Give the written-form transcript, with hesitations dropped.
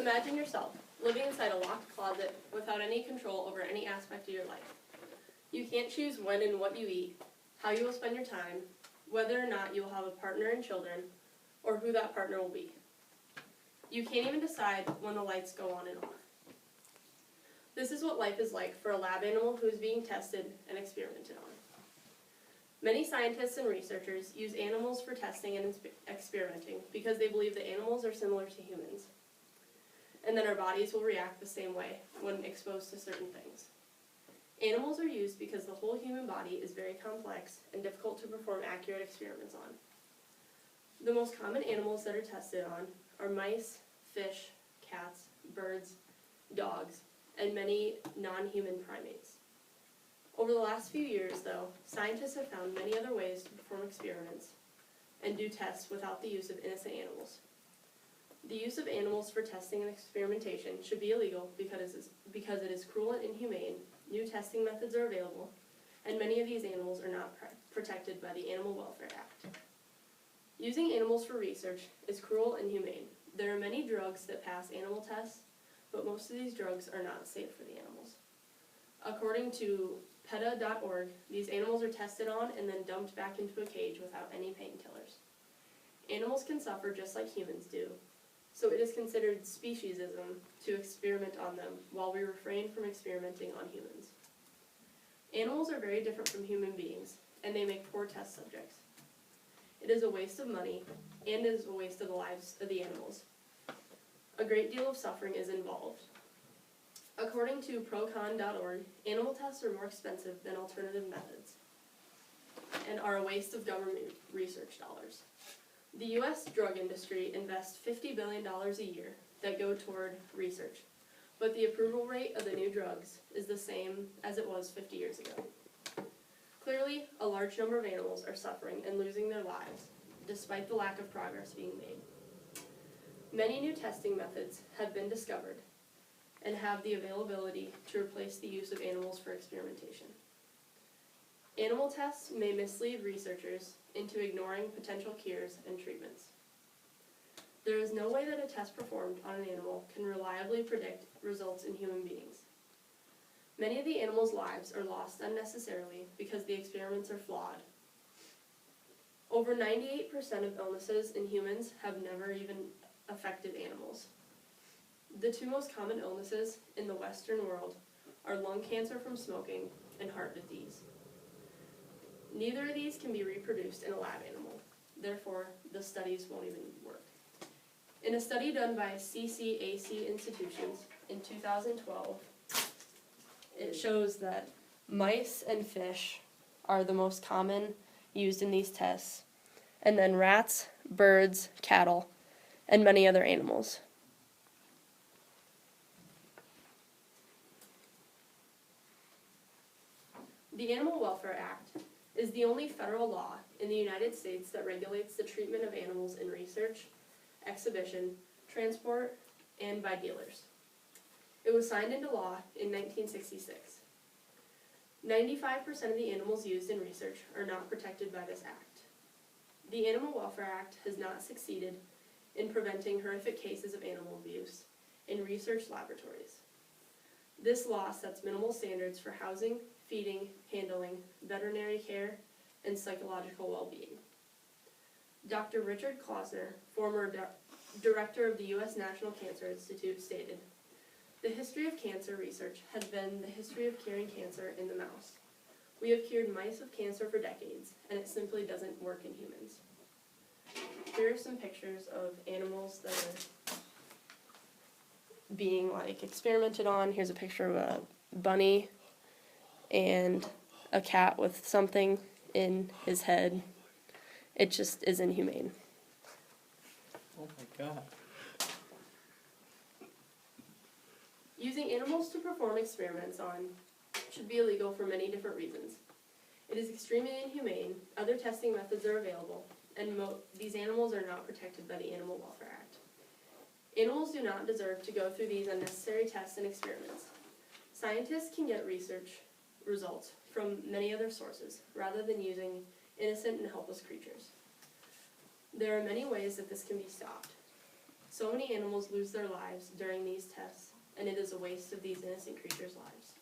Imagine yourself living inside a locked closet without any control over any aspect of your life. You can't choose when and what you eat, how you will spend your time, whether or not you will have a partner and children, or who that partner will be. You can't even decide when the lights go on and off. This is what life is like for a lab animal who is being tested and experimented on. Many scientists and researchers use animals for testing and experimenting because they believe that animals are similar to humans, and that our bodies will react the same way when exposed to certain things. Animals are used because the whole human body is very complex and difficult to perform accurate experiments on. The most common animals that are tested on are mice, fish, cats, birds, dogs, and many non-human primates. Over the last few years, though, scientists have found many other ways to perform experiments and do tests without the use of innocent animals. The use of animals for testing and experimentation should be illegal because it is cruel and inhumane. New testing methods are available, and many of these animals are not protected by the Animal Welfare Act. Using animals for research is cruel and inhumane. There are many drugs that pass animal tests, but most of these drugs are not safe for the animals. According to PETA.org, these animals are tested on and then dumped back into a cage without any painkillers. Animals can suffer just like humans do, so it is considered speciesism to experiment on them while we refrain from experimenting on humans. Animals are very different from human beings, and they make poor test subjects. It is a waste of money, and it is a waste of the lives of the animals. A great deal of suffering is involved. According to procon.org, animal tests are more expensive than alternative methods and are a waste of government research dollars. The U.S. drug industry invests $50 billion a year that go toward research, but the approval rate of the new drugs is the same as it was 50 years ago. Clearly, a large number of animals are suffering and losing their lives, despite the lack of progress being made. Many new testing methods have been discovered and have the availability to replace the use of animals for experimentation. Animal tests may mislead researchers into ignoring potential cures and treatments. There is no way that a test performed on an animal can reliably predict results in human beings. Many of the animals' lives are lost unnecessarily because the experiments are flawed. Over 98% of illnesses in humans have never even affected animals. The two most common illnesses in the Western world are lung cancer from smoking and heart disease. Neither of these can be reproduced in a lab animal, therefore the studies won't even work. In a study done by CCAC institutions in 2012, it shows that mice and fish are the most common used in these tests, and then rats, birds, cattle, and many other animals. The Animal Welfare Act is the only federal law in the United States that regulates the treatment of animals in research, exhibition, transport, and by dealers. It was signed into law in 1966. 95% of the animals used in research are not protected by this act. The Animal Welfare Act has not succeeded in preventing horrific cases of animal abuse in research laboratories. This law sets minimal standards for housing, feeding, handling, veterinary care, and psychological well-being. Dr. Richard Klausner, former director of the U.S. National Cancer Institute, stated, "The history of cancer research has been the history of curing cancer in the mouse. We have cured mice of cancer for decades, and it simply doesn't work in humans." Here are some pictures of animals that are being experimented on. Here's a picture of a bunny and a cat with something in his head. It just is inhumane. Oh my God. Using animals to perform experiments on should be illegal for many different reasons. It is extremely inhumane, other testing methods are available, and these animals are not protected by the Animal Welfare Act. Animals do not deserve to go through these unnecessary tests and experiments. Scientists can get research results from many other sources, rather than using innocent and helpless creatures. There are many ways that this can be stopped. So many animals lose their lives during these tests, and it is a waste of these innocent creatures' lives.